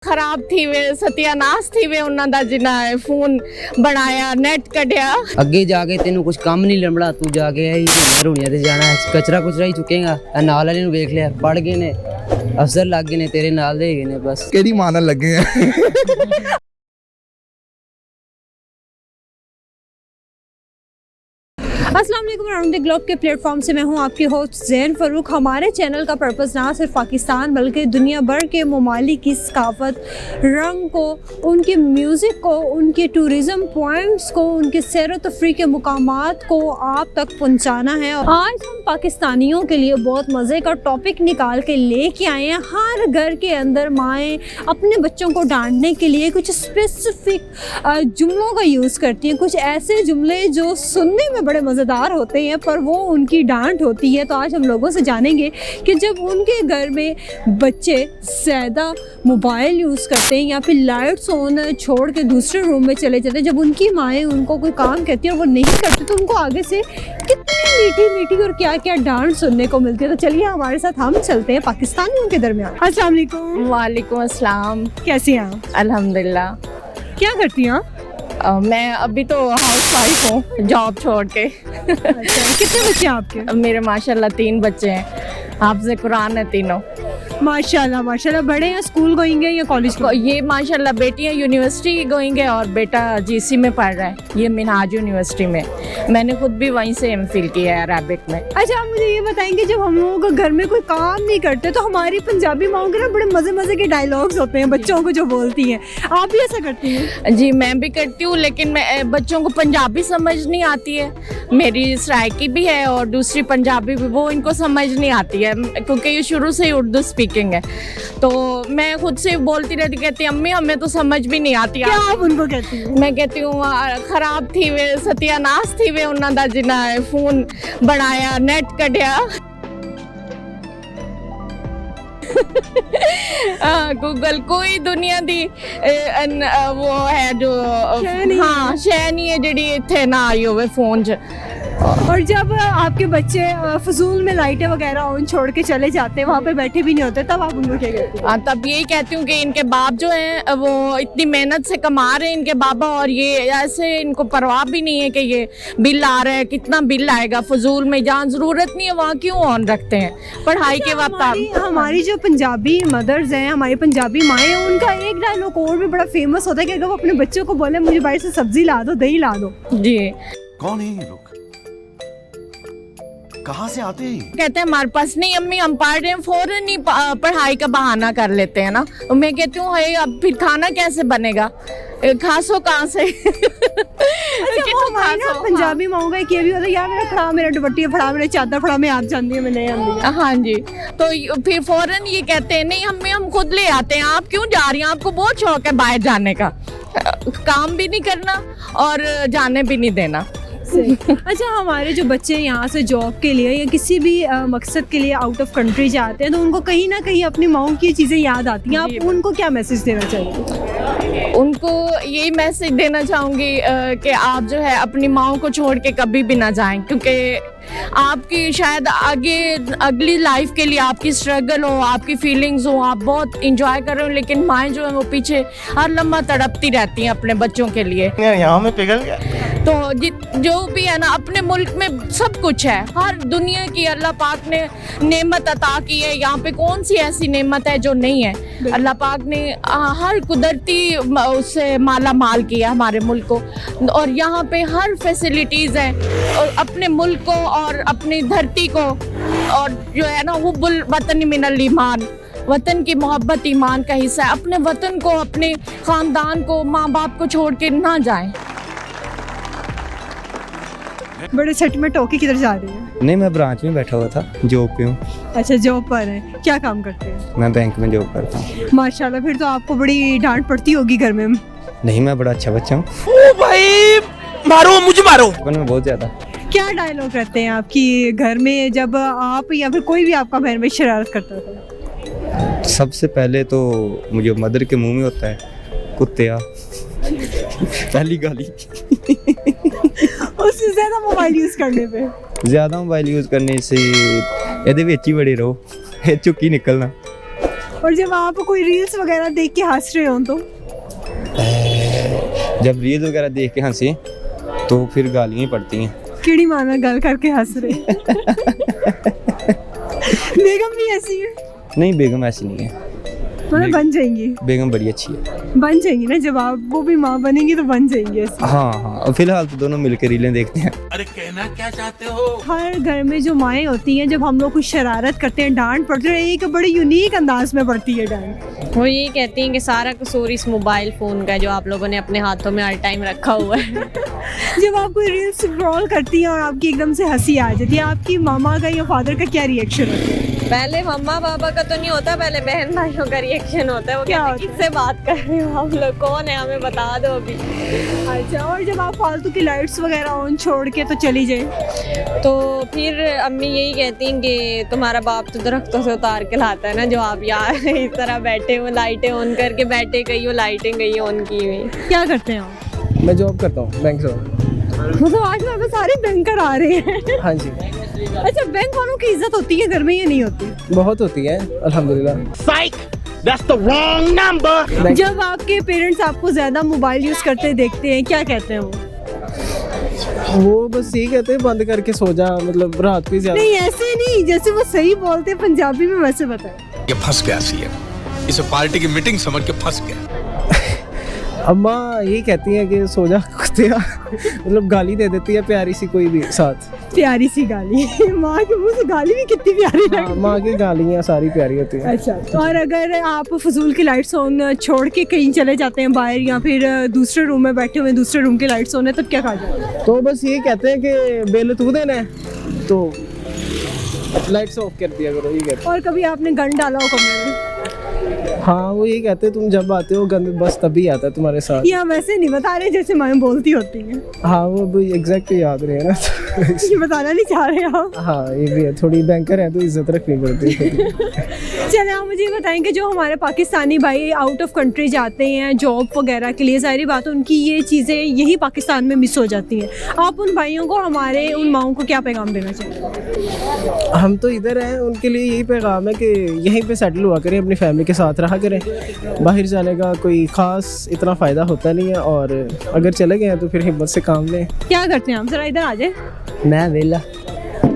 खराब थी वे सत्यानाश थी वे उन्हां दा जिन्ना फोन बनाया नेट कढ़िया ਅੱਗੇ ਜਾ ਕੇ ਤੈਨੂੰ ਕੁਝ ਕੰਮ ਨਹੀਂ ਲੱਭਣਾ ਤੂੰ ਜਾ ਕੇ ਇਹ ਰੋਣੀਆਂ ਤੇ ਜਾਣਾ ਕਚਰਾ ਕੁਚਰਾ ਹੀ ਚੁੱਕੇਗਾ ਇਹ ਨਾਲ ਵਾਲੇ ਨੂੰ ਵੇਖ ਲਿਆ ਪੜ ਗਏ ਨੇ ਅਫਸਰ ਲੱਗ ਗਏ ਨੇ ਤੇਰੇ ਨਾਲ ਦੇ ਹੈਗੇ ਨੇ ਬਸ ਕਿਹੜੀ ਮਾਂ ਨਾਲ ਲੱਗੇ ਆ अस्सलाम वालेकुम अराउंड द ग्लोब के प्लेटफॉर्म से मैं हूं आपकी होस्ट ज़ैन फ़ारूक। हमारे चैनल का पर्पज़ ना सिर्फ पाकिस्तान बल्कि दुनिया भर के ममालिक की सकाफ़त, रंग को, उनके म्यूज़िक को, उनके टूरिज़म पॉइंट्स को, उनके सैर व तफरीह के मुकामात को आप तक पहुंचाना है। आज हम पाकिस्तानियों के लिए बहुत मज़े का टॉपिक निकाल के लेके आए हैं। हर घर के अंदर माएँ अपने बच्चों को डांटने के लिए कुछ स्पेसिफिक जुमलों का यूज़ करती हैं, कुछ ऐसे जुमले जो सुनने में बड़े मज़ेदार होते हैं पर वो उनकी डांट होती है। तो आज हम लोगों से जानेंगे कि जब उनके घर में बच्चे ज़्यादा मोबाइल यूज़ करते हैं या फिर लाइट्स ऑन छोड़ के दूसरे रूम में चले जाते हैं, जब उनकी माएँ उनको कोई काम कहती हैं और वो नहीं करते तो उनको आगे से कितनी मीठी मीठी और क्या क्या डांट सुनने को मिलती है। तो चलिए हमारे साथ हम चलते हैं पाकिस्तानियों के दरमियान। अस्सलाम वालेकुम। वालेकुम अस्सलाम। कैसी हैं आप? अल्हम्दुलिल्लाह। क्या करती हैं आप? मैं अभी तो हाउस वाइफ हूँ जॉब छोड़ के कितने बच्चे हैं आपके? मेरे माशाल्लाह 3 बच्चे हैं, हाफ़िज़ कुरान है तीनों। माशाल्लाह माशाल्लाह। बड़े हैं स्कूल गोइंग है या कॉलेज को? ये माशाल्लाह बेटियां यूनिवर्सिटी गोइंग है और बेटा जीसी में पढ़ रहा है, ये मिनहाज यूनिवर्सिटी में। मैंने खुद भी वहीं से एमफिल किया है अरबिक में। अच्छा, आप मुझे ये बताएंगे जब हम लोगों को घर में कोई काम नहीं करते तो हमारी पंजाबी माओं के ना बड़े मज़े मज़े के डायलॉग्स होते हैं बच्चों को जो बोलती हैं, आप भी ऐसा करती हैं? जी मैं भी करती हूँ, लेकिन मैं बच्चों को पंजाबी समझ नहीं आती है। मेरी सराइकी भी है और दूसरी पंजाबी भी, वो इनको समझ नहीं आती है क्योंकि ये शुरू से ही उर्दू स्पीकिंग है। तो मैं खुद से बोलती रहती, कहती अम्मी हमें तो समझ भी नहीं आती। क्या आप उनको कहती हैं? मैं कहती हूँ खराब थी वे सत्यानाश थी वे उन्हां दा जिन्ना फोन बनाया नेट कढ़िया गूगल कोई दुनिया दी वो है जो हाँ शै नहीं है जेड़ी इत्थे ना आई होवे फोन च। और जब आपके बच्चे फजूल में लाइटें वगैरह ऑन छोड़ के चले जाते हैं, वहाँ पे बैठे भी नहीं होते, तब आप उनको क्या कहते हैं? तब यही कहती हूँ कि इनके बाप जो हैं वो इतनी मेहनत से कमा रहे हैं इनके बाबा, और ये ऐसे इनको परवाह भी नहीं है कि ये बिल आ रहा है, कितना बिल आएगा फजूल में, जहाँ ज़रूरत नहीं है वहाँ क्यों ऑन रखते हैं पढ़ाई के वक्त। हमारी जो पंजाबी मदर्स हैं, हमारी पंजाबी माएँ हैं, उनका एक डायलॉग और भी बड़ा फेमस होता है कि अगर वो अपने बच्चों को बोले मुझे बाहर से सब्जी ला दो, दही ला दो। जी कौन है ये लोग, कहाँ से आते हैं? कहते हैं हमारे पास नहीं अम्मी हम पढ़ रहे हैं, फौरन ही पढ़ाई का बहाना कर लेते हैं ना। तो मैं कहती हूँ है अब फिर खाना कैसे बनेगा, खासो कहाँ से। अच्छा, वो हमारे ना पंजाबी माओं का एक ये भी होता है, यार मेरा फड़ा, मेरा दुपट्टी फड़ा, मेरा चादर फड़ा, मैं आप जानती है मैं ले आऊंगी। हाँ जी, तो फिर फौरन ये कहते हैं नहीं हम खुद ले आते हैं, आप क्यों जा रही हैं, आपको बहुत शौक है बाहर जाने का, काम भी नहीं करना और जाने भी नहीं देना। अच्छा, हमारे जो बच्चे यहाँ से जॉब के लिए या किसी भी मकसद के लिए आउट ऑफ कंट्री जाते हैं तो उनको कहीं ना कहीं अपनी माओं की चीज़ें याद आती हैं, आप उनको क्या मैसेज देना चाहिए? उनको यही मैसेज देना चाहूँगी कि आप जो है अपनी माओं को छोड़ के कभी भी ना जाएं, क्योंकि आपकी शायद आगे अगली लाइफ के लिए आपकी स्ट्रगल हो, आपकी फीलिंग्स हो, आप बहुत इंजॉय कर रहे हो, लेकिन माएँ जो है वो पीछे हर लम्हा तड़पती रहती हैं अपने बच्चों के लिए। यहाँ में पिघल गया। तो जो भी है ना, अपने मुल्क में सब कुछ है, हर दुनिया की अल्लाह पाक ने नेमत अता की है, यहाँ पे कौन सी ऐसी नेमत है जो नहीं है। अल्लाह पाक ने हर कुदरती उससे माला माल किया हमारे मुल्क को, और यहाँ पे हर फैसिलिटीज़ है, और अपने मुल्क को और अपनी धरती को, और जो है ना हुब्बुल वतन मिनल ईमान, वतन की मोहब्बत ईमान का हिस्सा है। अपने वतन को, अपने ख़ानदान को, माँ बाप को छोड़ के ना जाएं। बड़े सेट में टोके किधर जा रही हैं? नहीं, मैं ब्रांच में बैठा हुआ था, जॉब पे हूँ। अच्छा, जॉब पर हैं, क्या काम करते हैं? मैं बैंक में जॉब करता हूँ। माशाल्लाह, फिर तो आपको बड़ी डांट पड़ती होगी घर में। नहीं, मैं बड़ा अच्छा बच्चा हूँ। ओ भाई मारो मुझे मारो। बचपन में बहुत ज़्यादा। क्या डायलॉग रहते हैं आपकी घर में जब आप या फिर कोई भी आपका घर में शरारत करता था? सबसे पहले तो मुझे मदर के मुंह में होता है कुत्तिया, पहली गाली। उससे ज़्यादा मोबाइल यूज़ करने पे? ज़्यादा मोबाइल यूज़ करने से ਇਹਦੇ ਵਿੱਚ ਹੀ ਬੜੇ ਰਹੋ, ਇਹ ਚੁੱਕੀ ਨਿਕਲਣਾ। और जब आप कोई रील्स वगैरह देख के हंस रहे हो तो? जब रील वगैरह देख के हंसे तो फिर गालियाँ ही पड़ती हैं। किड़ी माना गल करके हंस रहे। बेगम भी ऐसी है? नहीं, बेगम ऐसी नहीं है, मतलब बन जाएंगी? बेगम बड़ी अच्छी है। बन जाएंगी ना, जब आप वो भी माँ बनेंगी तो बन जाएंगी ऐसी। हाँ हाँ, फिलहाल तो दोनों मिलकर रीलें देखते हैं। अरे कहना क्या चाहते हो? हर घर में जो माएँ होती हैं, जब हम लोग कुछ शरारत करते हैं, डांट पड़ती है, एक बड़े यूनिक अंदाज में पड़ती है डांट। वो ये कहती हैं कि सारा कसूर इस मोबाइल फ़ोन का है जो आप लोगों ने अपने हाथों में हर टाइम रखा हुआ है। जब आप कोई रील स्क्रॉल करती हैं और आपकी एकदम से हंसी आ जाती है, आपकी मामा का या फादर का क्या रिएक्शन होता है? पहले मम्मा पापा का तो नहीं होता, पहले बहन भाइयों का रिएक्शन होता है। वो क्या कहते हैं किससे बात कर रहे हो आप लोग, कौन है, हमें बता दो अभी। अच्छा, और जब आप फालतू की लाइट्स वगैरह ऑन छोड़ के तो चली जाए तो फिर अम्मी यही कहती हैं कि तुम्हारा बाप तो दरख्तों से उतार के लाता है ना, जो आप यहाँ इस तरह बैठे हो, लाइटें ऑन करके बैठे गई हो, लाइटें गई ऑन की हुई। क्या करते हैं आप? मैं जॉब करता हूँ बैंक से। मतलब आज वहाँ पे सारे बैंकर आ रहे हैं। हाँ जी, अच्छा, बैंक वालों की इज्जत होती है घर में या नहीं होती? बहुत होती है अल्हम्दुलिल्लाह। That's the wrong number. जब आपके पेरेंट्स आपको ज्यादा मोबाइल यूज करते देखते हैं, क्या कहते हैं वो? वो बस यही कहते हैं बंद करके सो जा, मतलब रात को ही ज्यादा। नहीं, ऐसे नहीं, जैसे वो सही बोलते हैं पंजाबी में वैसे बताएं। ये फंस गया सीएम, इसे पार्टी की मीटिंग समझ के फंस गया। अम्मा यही कहती हैं कि सो जा कुत्तिया, मतलब गाली दे देती है प्यारी सी कोई भी साथ। प्यारी सी गाली। माँ के मुंह से गाली भी कितनी प्यारी हाँ, लगती है। माँ की गालियाँ सारी प्यारी होती हैं। अच्छा, और अगर आप फजूल की लाइट्स ऑन छोड़ के कहीं चले जाते हैं बाहर, या फिर दूसरे रूम में बैठे हुए दूसरे रूम की लाइट्स ऑन है, तब क्या कहा जाए? तो बस यही कहते हैं कि बिल तू देना है तो लाइट्स ऑफ कर दिया करो, ये कहते और कभी आपने गन डाला हो कमरे में? हैं। हाँ, वो यही कहते हैं तुम जब आते हो गंद बस तभी आता है तुम्हारे साथ। या वैसे नहीं बता रहे जैसे माएँ बोलती होती हैं? हाँ, वो भी एग्जैक्टली याद रहे ना। ये बताना नहीं चाह रहे आप? हाँ, ये भी है, थोड़ी बैंकर है तो इज्जत रखनी पड़ती है। चले, आप मुझे बताएं कि जो हमारे पाकिस्तानी भाई आउट ऑफ कंट्री जाते हैं जॉब वगैरह के लिए, जाहिर बात है उनकी ये चीज़ें यही पाकिस्तान में मिस हो जाती हैं। आप उन भाइयों को, हमारे उन माओं को क्या पैगाम देना चाहिए? हम तो इधर हैं, उनके लिए यही पैगाम है कि यहीं पे सेटल हुआ करें, अपनी फैमिली के साथ रहा करें। बाहर जाने का कोई ख़ास इतना फ़ायदा होता नहीं है, और अगर चले गए हैं तो फिर हिम्मत से काम लें। क्या करते हैं आप? ज़रा इधर आ जाए। मैं वेला।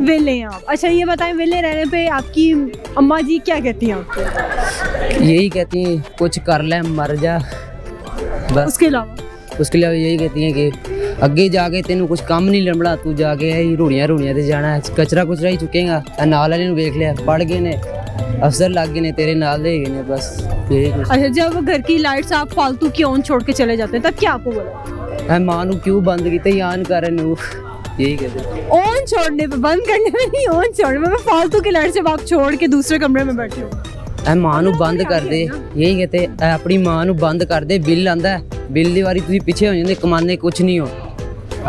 वेले हैं आप? अच्छा, ये बताएं, वेले रहने पे आपकी अम्मा जी क्या कहती हैं आपको? यही कहती हैं कुछ कर ले मर जा, बस। उसके अलावा? उसके लिए यही कहती हैं कि ਅੱਗੇ ਜਾ ਕੇ ਤੈਨੂੰ ਕੁਝ ਕੰਮ ਨਹੀਂ ਲੱਭਣਾ, ਤੂੰ ਜਾ ਕੇ ਇਹ ਰੂੜੀਆਂ ਤੇ ਜਾਣਾ, ਕਚਰਾ ਕੁਚਰਾ ਹੀ ਚੁੱਕੇਗਾ, ਨਾਲ ਵਾਲੇ ਨੂੰ ਵੇਖ ਲਿਆ, ਪੜ ਗਏ ਨੇ, अफसर लग गए ने, तेरे नाल दे गए ने, बस यही कुछ। अच्छा, जब घर की लाइट्स आप फालतू की ऑन छोड़ के चले जाते हैं तब क्या आपको बोला? मैं मां नू क्यों बंद की ऑन करन नू, यही कहते। ऑन छोड़ने पे, बंद करने में नहीं, ऑन छोड़ने में। फालतू की लाइट जब आप छोड़ के दूसरे कमरे में बैठे हो, ऐ मां नू बंद कर दे, यही कहते। ऐ अपनी मां नू बंद कर दे, बिल आंदा है, बिल दी वारी तुसीं पीछे हो जांदे, कमाने कुछ नहीं हो।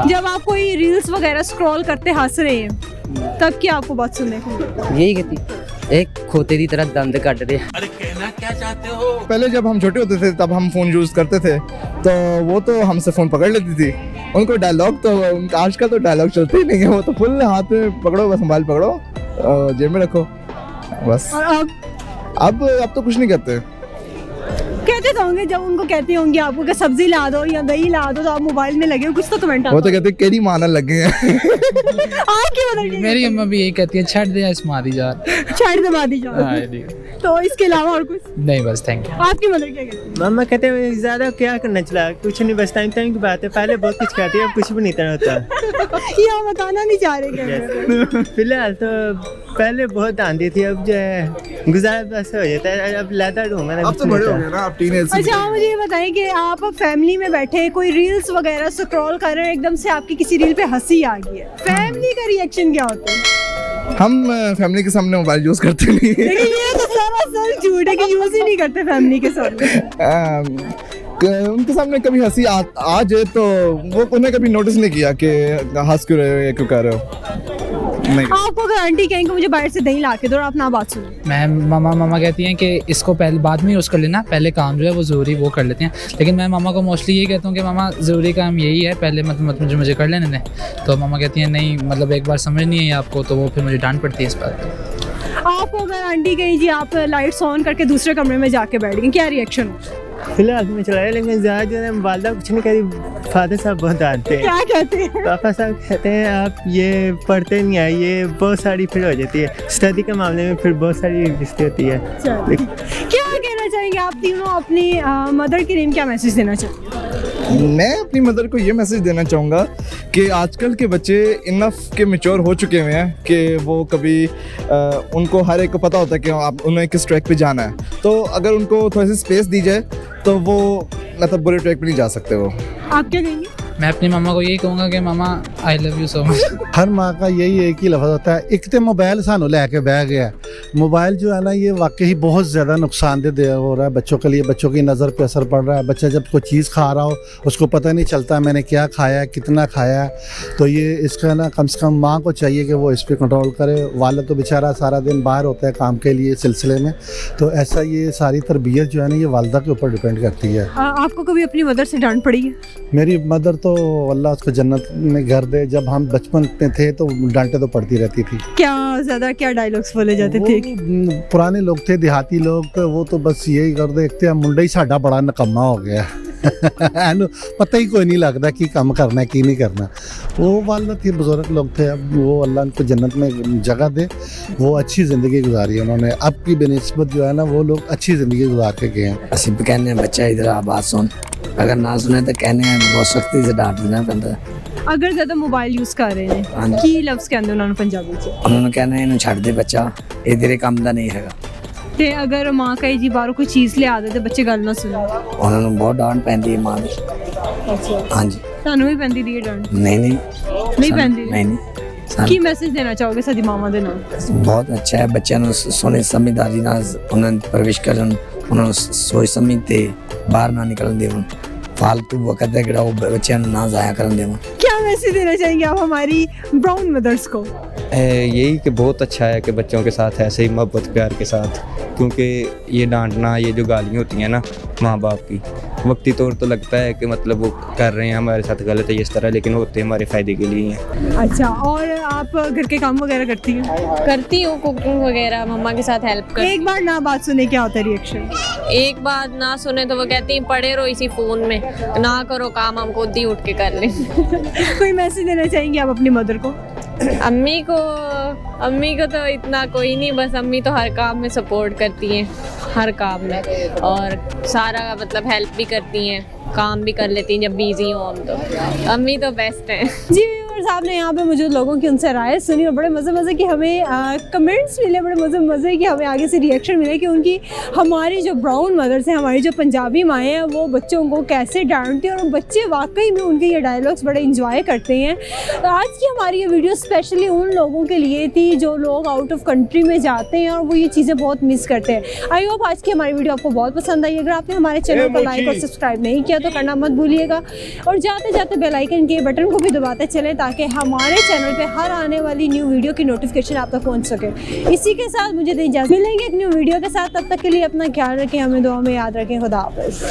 जब आप कोई रील्स वगैरह स्क्रॉल करते हंस रहे हैं तब क्या आपको बात सुनने को मिलती? यही कहती एक खोते की तरह दंद कट रहे। अरे कहना क्या चाहते हो? पहले जब हम छोटे होते थे तब हम फ़ोन यूज़ करते थे, तो वो तो हमसे फ़ोन पकड़ लेती थी। उनको डायलॉग तो, आजकल तो डायलॉग चलते ही नहीं है, वो तो फुल हाथ में पकड़ो, बस मोबाइल पकड़ो, जेब में रखो, बस। और अब तो कुछ नहीं करते। कहते तो होंगे, जब उनको कहते होंगे आपको कि सब्जी ला दो या दही ला दो, तो आप मोबाइल में लगे हो, कुछ तो कमेंट वो तो कहते केरी माना लगे हैं। आपकी मतलब मेरी अम्मा भी यही कहती है, छड़ दे इसमारी जा, छड़ दबा दी जाओ। तो इसके अलावा और कुछ नहीं, बस थैंक यू। आपकी मदर क्या कहती है? मम्मा कहते हैं ज़्यादा क्या करना चला, कुछ नहीं, बस टाइम टाइम की बात है। पहले बहुत कुछ कहती है, अब कुछ भी नहीं तरह होता। ये आप बताना नहीं चाह रहे क्या? फिलहाल तो पहले बहुत आंधी थी, अब जो है गुजारा बस हो जाता है, अब लाता ढूंढा। अब तो बड़े हो गए ना, अब टीनेज। अच्छा, आप मुझे ये बताएं कि आप फैमिली में बैठे कोई रील्स वगैरह स्क्रॉल कर रहे हैं, एकदम से आपकी किसी रील पे हंसी आ गई है, फैमिली का रिएक्शन क्या होता है? हम फैमिली के सामने मोबाइल यूज़ करते नहीं हैं। लेकिन ये तो सरासर झूठ है कि यूज ही नहीं करते फैमिली के सामने। उनके सामने कभी हंसी आ जाए तो वो उन्हें कभी नोटिस नहीं किया कि हंस क्यों रहे हो या क्यों कर रहे हो। नहीं। आपको अगर आंटी कहेंगे मुझे बाहर से दही ला के दो, आप ना बात सुनो। मैं मामा कहती हैं कि इसको पहले बाद में यूज़ कर लेना, पहले काम जो है वो ज़रूरी वो कर लेते हैं। लेकिन मैं मामा को मोस्टली यही कहता हूँ कि मामा ज़रूरी काम यही है, पहले मतलब मुझे कर लेने दें। तो मामा कहती हैं नहीं, मतलब एक बार समझ नहीं है आपको, तो वो फिर मुझे डांट पड़ती है इस बात। आपको अगर आंटी कहीं जी आप लाइट्स ऑन करके दूसरे कमरे में जाके बैठ गए, क्या रिएक्शन हो? फिलहाल मैं चलाया, लेकिन ज़्यादा जो है वालदा कुछ नहीं कहती, फादर साहब बहुत डांटते हैं। क्या कहते हैं? पापा साहब कहते हैं आप ये पढ़ते नहीं है, ये बहुत सारी फिर हो जाती है स्टडी के मामले में, फिर बहुत सारी दिक्कत होती है। क्या कहना चाहेंगे आप तीनों अपनी मदर के लिए, क्या मैसेज देना चाहेंगे? मैं अपनी मदर को ये मैसेज देना चाहूँगा कि आजकल के बच्चे इनफ के मैच्योर हो चुके हुए हैं कि वो कभी उनको हर एक को पता होता है कि आप उन्हें किस ट्रैक पे जाना है, तो अगर उनको थोड़ी सी स्पेस दी जाए तो वो मतलब बुरे ट्रैक पे नहीं जा सकते वो। आप क्या कहेंगे? मैं अपनी मम्मा को यही कहूँगा कि mama I love you so much. हर माँ का यही एक ही लफ्ज़ होता है, एक तो मोबाइल सानू लैके बह गया। मोबाइल जो है ना ये वाकई बहुत ज़्यादा नुकसानदेह हो रहा है बच्चों के लिए, बच्चों की नज़र पे असर पड़ रहा है। बच्चा जब कोई चीज़ खा रहा हो उसको पता नहीं चलता मैंने क्या खाया है, कितना खाया है, तो ये इसका ना कम से कम माँ को चाहिए कि वो इस पर कंट्रोल करे। वालिद तो बेचारा सारा दिन बाहर होता है काम के लिए सिलसिले में, तो ऐसा ये सारी तरबियत जो है ना ये वालदा के ऊपर डिपेंड करती है। आपको कभी अपनी मदर से डांट पड़ी है? मेरी मदर तो अल्लाह उसको जन्नत में घर दे, जब हम बचपन में थे तो डांटे तो पड़ती रहती थी। क्या डायलॉग्स बोले जाते थे? पुराने लोग थे, देहाती लोग, वो तो बस यही कर देखते हैं मुंडा ही साडा बड़ा नकम्मा हो गया। पता ही कोई नहीं लगता कि काम करना है कि नहीं करना। वो वालदा थी, बुजुर्ग लोग थे, अब वो अल्लाह उनको जन्नत में जगह दे, वो अच्छी ज़िंदगी गुजारी है उन्होंने। अब की बेनिस्बत जो है ना वो लोग अच्छी ज़िंदगी गुजार के गए हैं। ਅਸੀਂ कहने बच्चा इधर आ बात सुन, अगर ना सुने तो कहने बहुत सख्ती से डांट देना पैंदा। अगर ज़्यादा मोबाइल यूज़ कर रहे हैं की लफ्ज़ कहते उन्होंने पंजाबी च? उन्होंने कहना इन्हें छड़ दे बच्चा, ये तेरे काम का नहीं हैगा। ते अगर माँ कहे जी बाहरों कोई चीज़ लिया दे तो बच्चे गल ना सुने? उन्होंने बहुत डांट पैंदी है माँ दी। अच्छा, हाँ जी। ਤੁਹਾਨੂੰ ਵੀ ਪੈਂਦੀ ਦੀ डांट? नहीं ਪੈਂਦੀ? नहीं। ਕੀ ਮੈਸੇਜ ਦੇਣਾ ਚਾਹੋਗੇ ਸਾਡੀ ਮਾਵਾਂ ਦੇ ਨਾਲ? ਬਹੁਤ ਅੱਛਾ ਹੈ, ਬੱਚਿਆਂ ਨੂੰ ਸੋਹਣੀ ਸਮਝਦਾਰੀ ਨਾਲ ਉਹਨਾਂ ਨੂੰ ਪਰਵਰਿਸ਼ ਕਰਨ, ਉਹਨਾਂ ਨੂੰ ਸੋਚ ਸਮਝ ਤੇ ਬਾਹਰ ਨਾ ਨਿਕਲਣ ਦੇਵਣ, फालतू वक्त है कि बच्चे ना ज़ाया कर देना। क्या मैसेज देना चाहेंगे आप हमारी ब्राउन मदर्स को? यही कि बहुत अच्छा है कि बच्चों के साथ ऐसे ही मोहब्बत प्यार के साथ, क्योंकि ये डांटना, ये जो गालियाँ होती हैं ना माँ बाप की, वक्ती तौर तो लगता है कि मतलब वो कर रहे हैं हमारे साथ गलत है इस तरह, लेकिन होते हमारे फ़ायदे के लिए हैं। अच्छा, और आप घर के काम वगैरह करती हैं? करती हूँ, कुकिंग वगैरह मम्मा के साथ हेल्प कर। एक बार ना बात सुने क्या होता है रिएक्शन? एक बात ना सुने तो वो कहती हैं पड़े रहो इसी फ़ोन में, ना करो काम, हम खुद ही उठ के कर लें। कोई मैसेज देना चाहेंगे आप अपनी मदर को? अम्मी को तो इतना कोई नहीं, बस अम्मी तो हर काम में सपोर्ट करती हैं, हर काम में, और सारा मतलब हेल्प भी करती हैं, काम भी कर लेती हैं जब बिजी हो हम, तो अम्मी तो बेस्ट हैं। जी, और साहब ने यहाँ पे मौजूद लोगों की उनसे राय सुनी और बड़े मज़े की हमें कमेंट्स मिले, बड़े मज़े की हमें आगे से रिएक्शन मिले कि उनकी हमारी जो ब्राउन मदर्स हैं, हमारी जो पंजाबी माएँ हैं, वो बच्चों को कैसे डांटती हैं और बच्चे वाकई में उनके ये डायलॉग्स बड़े इंजॉय करते हैं। आज की हमारी ये वीडियो स्पेशली उन लोगों के लिए थी जो लोग आउट ऑफ कंट्री में जाते हैं और वो ये चीज़ें बहुत मिस करते हैं। आई होप आज की हमारी वीडियो आपको बहुत पसंद आई। अगर आपने हमारे चैनल को लाइक और सब्सक्राइब नहीं किया तो करना मत भूलिएगा, और जाते जाते बेल आइकन के बटन को भी दबाते चले ताकि हमारे चैनल पे हर आने वाली न्यू वीडियो की नोटिफिकेशन आप तक पहुंच सके। इसी के साथ मुझे इजाज़त, मिलेंगे एक न्यू वीडियो के साथ, तब तक के लिए अपना ख्याल रखें, हमें दुआ में याद रखें। खुदा हाफ़िज़।